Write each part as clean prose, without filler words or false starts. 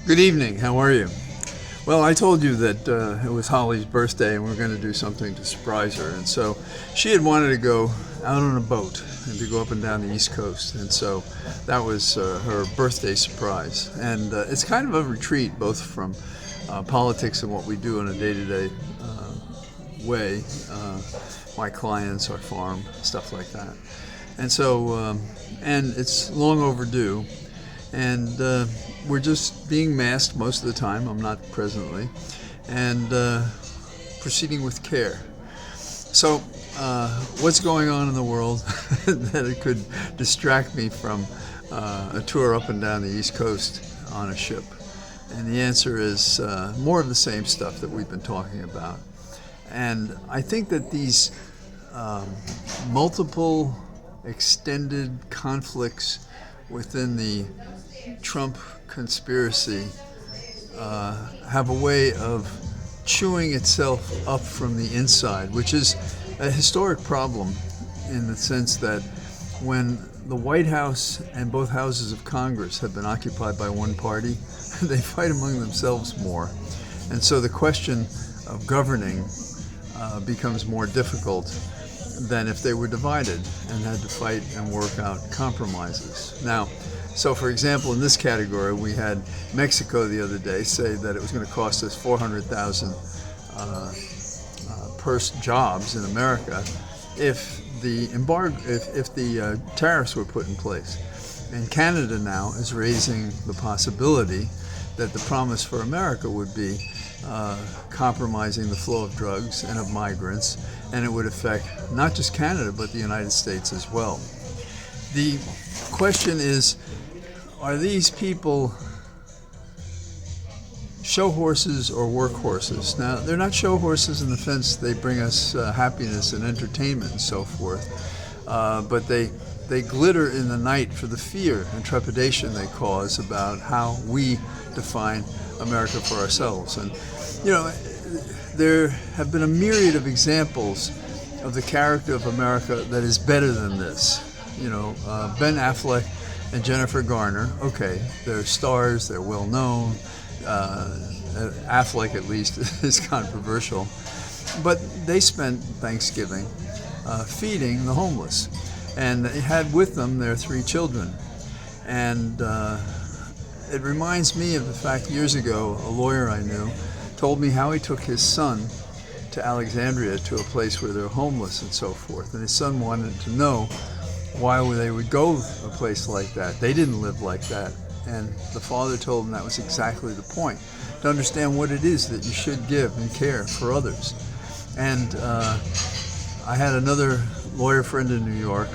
Good evening. How are you? Well, I told you that it was Holly's birthday and we were going to do something to surprise her. And so she had wanted to go out on a boat and to go up and down the East Coast. And so that was her birthday surprise. And it's kind of a retreat, both from politics and what we do in a day-to-day way. My clients, our farm, stuff like that. And so, and it's long overdue. And we're just being masked most of the time. I'm not presently, and proceeding with care. So, what's going on in the world that it could distract me from a tour up and down the East Coast on a ship? And the answer is more of the same stuff that we've been talking about. And I think that these multiple extended conflicts within the Trump conspiracy have a way of chewing itself up from the inside, which is a historic problem in the sense that when the White House and both houses of Congress have been occupied by one party, they fight among themselves more. And so the question of governing becomes more difficult than if they were divided and had to fight and work out compromises. Now, so for example, in this category, we had Mexico the other day say that it was going to cost us 400,000 jobs in America if the tariffs were put in place. And Canada now is raising the possibility that the promise for America would be compromising the flow of drugs and of migrants, and it would affect not just Canada but the United States as well. The question is, are these people show horses or work horses? Now, they're not show horses in the sense they bring us happiness and entertainment and so forth, but they glitter in the night for the fear and trepidation they cause about how we define America for ourselves. And, you know, there have been a myriad of examples of the character of America that is better than this. You know, Ben Affleck and Jennifer Garner, okay, they're stars, they're well known. Affleck, at least, is controversial. But they spent Thanksgiving feeding the homeless. And they had with them their 3 children. And it reminds me of the fact years ago, a lawyer I knew told me how he took his son to Alexandria to a place where they're homeless and so forth. And his son wanted to know why they would go a place like that. They didn't live like that. And the father told him that was exactly the point, to understand what it is that you should give and care for others. And I had another lawyer friend in New York,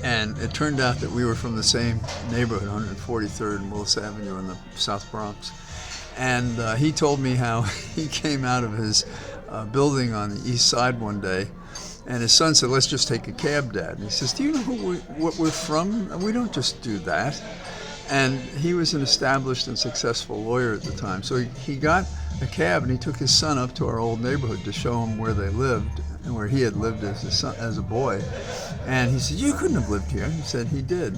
and it turned out that we were from the same neighborhood, 143rd and Willis Avenue in the South Bronx. And he told me how he came out of his building on the east side one day, and his son said, "Let's just take a cab, Dad." And he says, "Do you know what we're from? We don't just do that." And he was an established and successful lawyer at the time. So he got a cab and he took his son up to our old neighborhood to show him where they lived and where he had lived as a boy. And he said, "You couldn't have lived here." He said he did.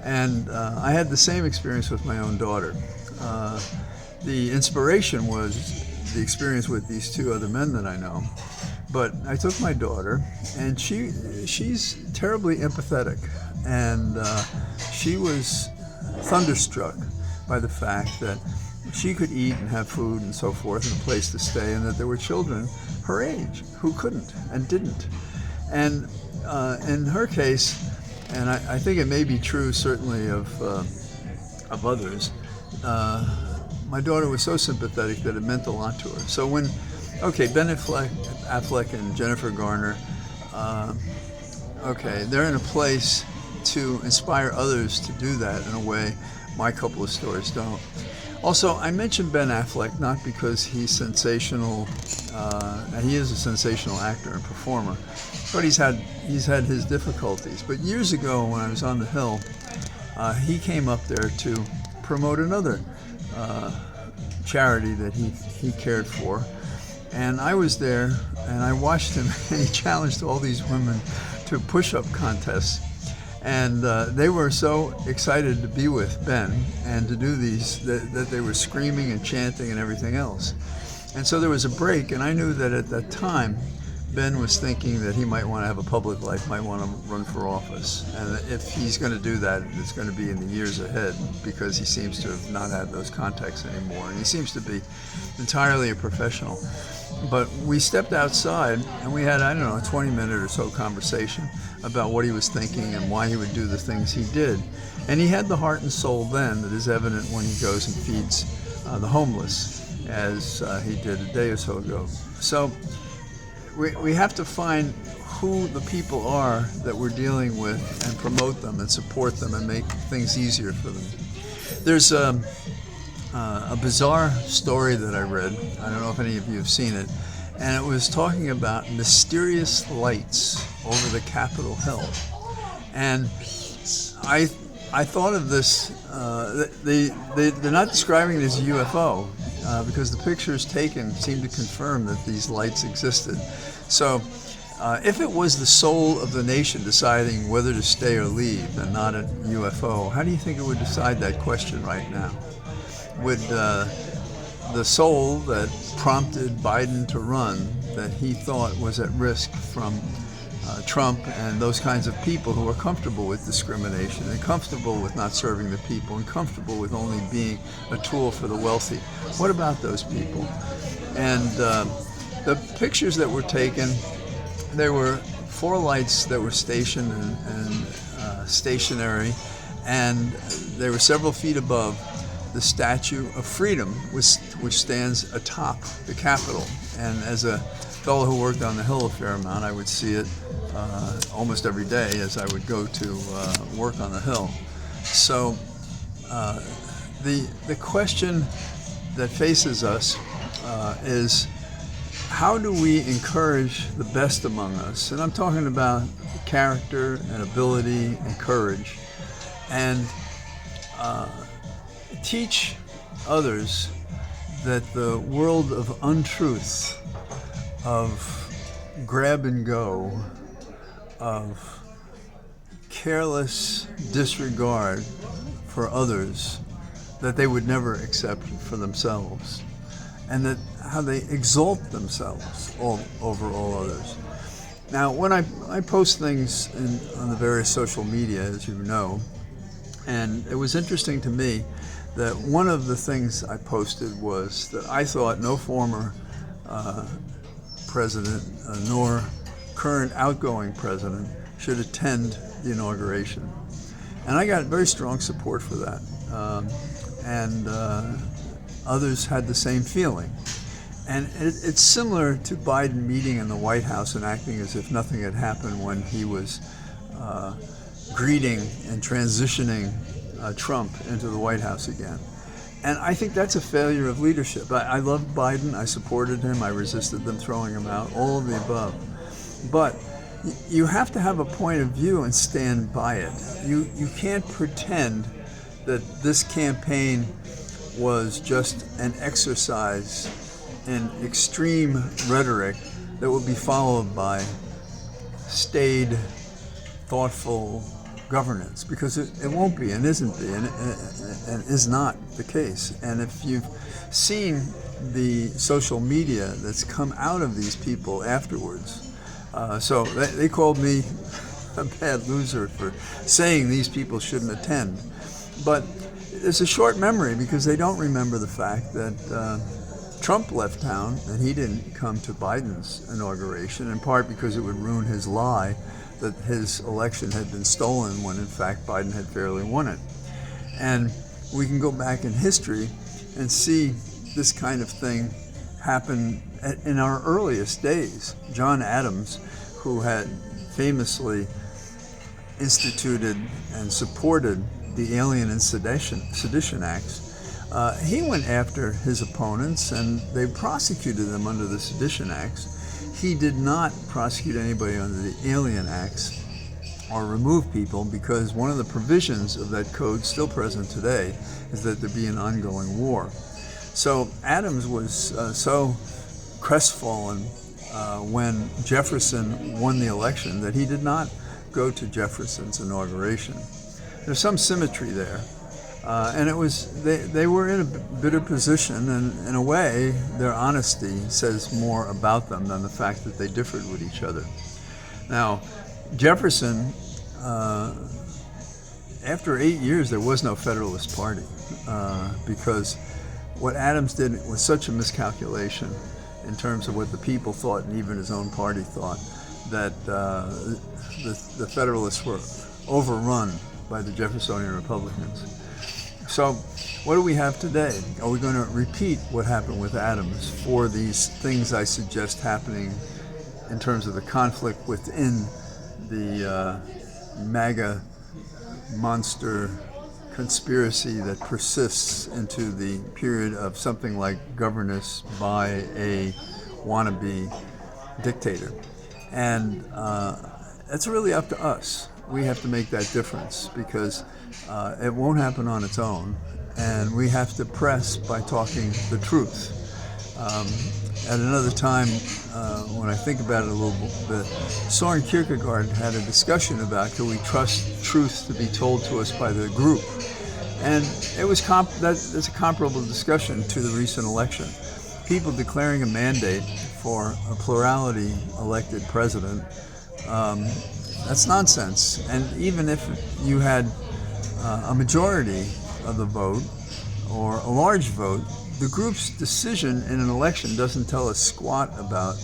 And I had the same experience with my own daughter. The inspiration was the experience with these 2 other men that I know. But I took my daughter, and she's terribly empathetic. And she was thunderstruck by the fact that she could eat and have food and so forth and a place to stay, and that there were children her age who couldn't and didn't. And in her case, and I think it may be true certainly of others, my daughter was so sympathetic that it meant a lot to her. So when, okay, Ben Affleck and Jennifer Garner, okay, they're in a place to inspire others to do that in a way my couple of stories don't. Also, I mentioned Ben Affleck not because he's sensational, and he is a sensational actor and performer, but he's had his difficulties. But years ago when I was on the Hill, he came up there to promote another charity that he cared for. And I was there and I watched him, and he challenged all these women to push-up contests. And they were so excited to be with Ben and to do these that they were screaming and chanting and everything else. And so there was a break, and I knew that at that time, Ben was thinking that he might want to have a public life, might want to run for office. And if he's going to do that, it's going to be in the years ahead, because he seems to have not had those contacts anymore. And he seems to be entirely a professional. But we stepped outside and we had, I don't know, a 20-minute or so conversation about what he was thinking and why he would do the things he did. And he had the heart and soul then that is evident when he goes and feeds the homeless, as he did a day or so ago. So we have to find who the people are that we're dealing with and promote them and support them and make things easier for them. There's a bizarre story that I read. I don't know if any of you have seen it. And it was talking about mysterious lights over the Capitol Hill. And I thought of this, they're not describing it as a UFO, because the pictures taken seem to confirm that these lights existed. So if it was the soul of the nation deciding whether to stay or leave and not a UFO, how do you think it would decide that question right now? Would the soul that prompted Biden to run, that he thought was at risk from Trump and those kinds of people who are comfortable with discrimination and comfortable with not serving the people and comfortable with only being a tool for the wealthy? What about those people? And the pictures that were taken, there were 4 lights that were stationed and stationary, and they were several feet above the Statue of Freedom, which stands atop the Capitol. And as a fellow who worked on the Hill a fair amount, I would see it almost every day as I would go to work on the Hill. So the question that faces us is, how do we encourage the best among us? And I'm talking about character and ability and courage, and teach others that the world of untruth, of grab and go, of careless disregard for others, that they would never accept for themselves, and that how they exalt themselves over all others. Now, when I post things on the various social media, as you know, and it was interesting to me that one of the things I posted was that I thought no former president nor current outgoing president should attend the inauguration. And I got very strong support for that. And others had the same feeling. And it's similar to Biden meeting in the White House and acting as if nothing had happened when he was greeting and transitioning Trump into the White House again. And I think that's a failure of leadership. I loved Biden, I supported him, I resisted them throwing him out, all of the above. But you have to have a point of view and stand by it. You can't pretend that this campaign was just an exercise in extreme rhetoric that would be followed by staid, thoughtful governance, because it won't be and isn't be and is not the case. And if you've seen the social media that's come out of these people afterwards, so they called me a bad loser for saying these people shouldn't attend. But it's a short memory, because they don't remember the fact that Trump left town and he didn't come to Biden's inauguration, in part because it would ruin his lie that his election had been stolen when in fact Biden had fairly won it. And we can go back in history and see this kind of thing happen in our earliest days. John Adams, who had famously instituted and supported the Alien and Sedition Acts, he went after his opponents and they prosecuted them under the Sedition Acts. He did not prosecute anybody under the Alien Acts or remove people, because one of the provisions of that code, still present today, is that there be an ongoing war. So Adams was so crestfallen when Jefferson won the election that he did not go to Jefferson's inauguration. There's some symmetry there. And it was they were in a bitter position, and in a way, their honesty says more about them than the fact that they differed with each other. Now, Jefferson, after 8 years, there was no Federalist Party because what Adams did was such a miscalculation in terms of what the people thought and even his own party thought, that the Federalists were overrun by the Jeffersonian Republicans. So what do we have today? Are we going to repeat what happened with Adams for these things I suggest happening in terms of the conflict within the MAGA monster conspiracy that persists into the period of something like governance by a wannabe dictator? And it's really up to us. We have to make that difference because it won't happen on its own, and we have to press by talking the truth. At another time, when I think about it a little bit, Soren Kierkegaard had a discussion about could we trust truth to be told to us by the group, and it was that's a comparable discussion to the recent election. People declaring a mandate for a plurality elected president, that's nonsense. And even if you had a majority of the vote or a large vote, the group's decision in an election doesn't tell us squat about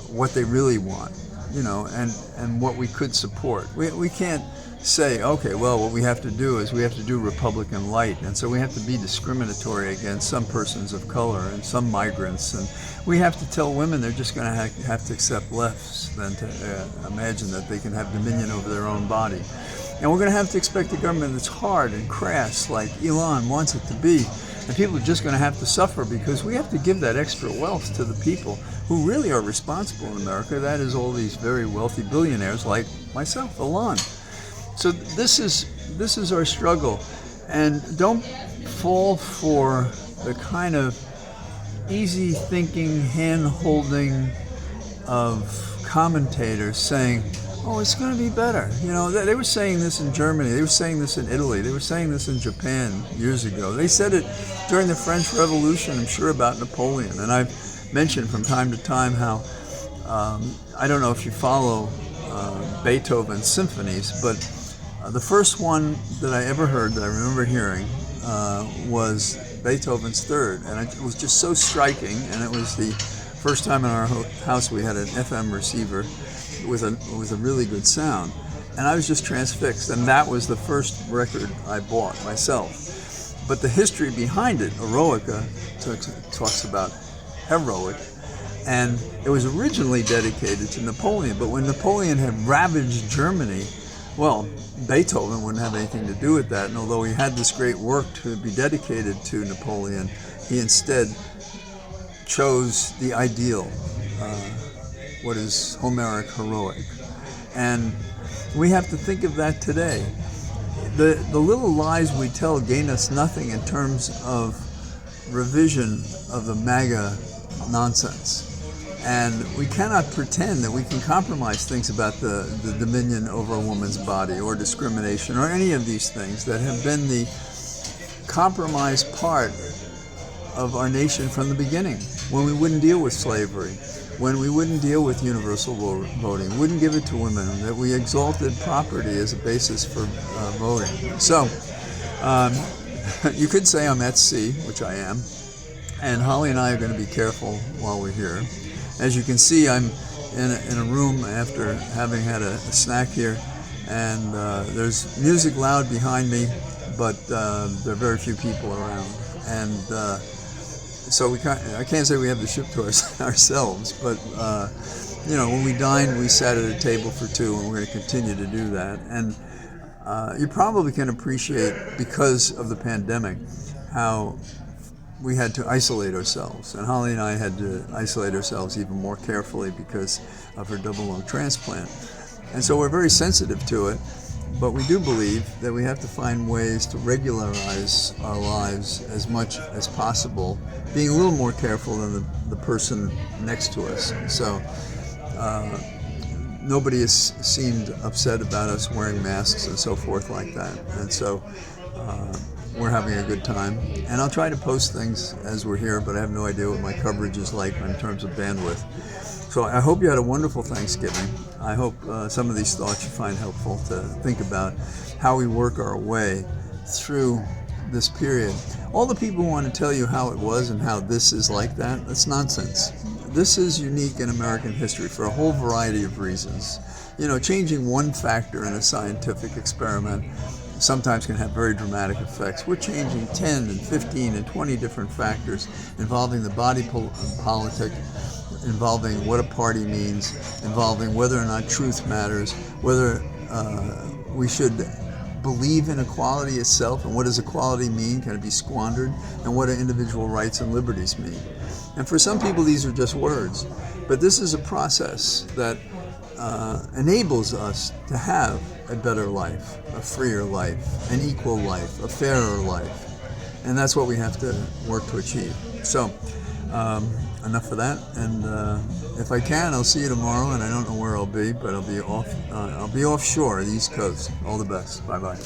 what they really want, and what we could support. We can't say, okay, well, what we have to do is we have to do Republican light, and so we have to be discriminatory against some persons of color and some migrants, and we have to tell women they're just going to have to accept less than to imagine that they can have dominion over their own body. And we're going to have to expect a government that's hard and crass like Elon wants it to be. And people are just going to have to suffer because we have to give that extra wealth to the people who really are responsible in America. That is all these very wealthy billionaires like myself, Elon. So this is our struggle. And don't fall for the kind of easy thinking, hand-holding of commentators saying, oh, it's going to be better. They were saying this in Germany. They were saying this in Italy. They were saying this in Japan years ago. They said it during the French Revolution, I'm sure, about Napoleon. And I've mentioned from time to time how, I don't know if you follow Beethoven's symphonies, but the first one that I ever heard, that I remember hearing, was Beethoven's Third. And it was just so striking, and it was the first time in our house we had an FM receiver with a really good sound, and I was just transfixed. And that was the first record I bought myself. But the history behind it, Eroica, talks about heroic, and it was originally dedicated to Napoleon. But when Napoleon had ravaged Germany, well, Beethoven wouldn't have anything to do with that. And although he had this great work to be dedicated to Napoleon, he instead chose the ideal. What is Homeric heroic. And we have to think of that today. The little lies we tell gain us nothing in terms of revision of the MAGA nonsense. And we cannot pretend that we can compromise things about the dominion over a woman's body or discrimination or any of these things that have been the compromised part of our nation from the beginning, when we wouldn't deal with slavery, when we wouldn't deal with universal voting, wouldn't give it to women, that we exalted property as a basis for voting. So you could say I'm at sea, which I am, and Holly and I are going to be careful while we're here. As you can see, I'm in a room after having had a snack here, and there's music loud behind me, but there are very few people around. And so I can't say we have the ship to ourselves, but when we dined, we sat at a table for two, and we're going to continue to do that. And you probably can appreciate, because of the pandemic, how we had to isolate ourselves. And Holly and I had to isolate ourselves even more carefully because of her double lung transplant. And so we're very sensitive to it. But we do believe that we have to find ways to regularize our lives as much as possible, being a little more careful than the person next to us. So nobody has seemed upset about us wearing masks and so forth like that. And so we're having a good time. And I'll try to post things as we're here, but I have no idea what my coverage is like in terms of bandwidth. So I hope you had a wonderful Thanksgiving. I hope some of these thoughts you find helpful to think about how we work our way through this period. All the people who want to tell you how it was and how this is like that, that's nonsense. This is unique in American history for a whole variety of reasons. You know, changing one factor in a scientific experiment sometimes can have very dramatic effects. We're changing 10 and 15 and 20 different factors involving the body politic, involving what a party means, involving whether or not truth matters, whether we should believe in equality itself, and what does equality mean? Can it be squandered? And what do individual rights and liberties mean? And for some people, these are just words. But this is a process that enables us to have a better life, a freer life, an equal life, a fairer life. And that's what we have to work to achieve. So, enough of that. And if I can, I'll see you tomorrow. And I don't know where I'll be, but I'll be offshore, the East Coast. All the best. Bye-bye.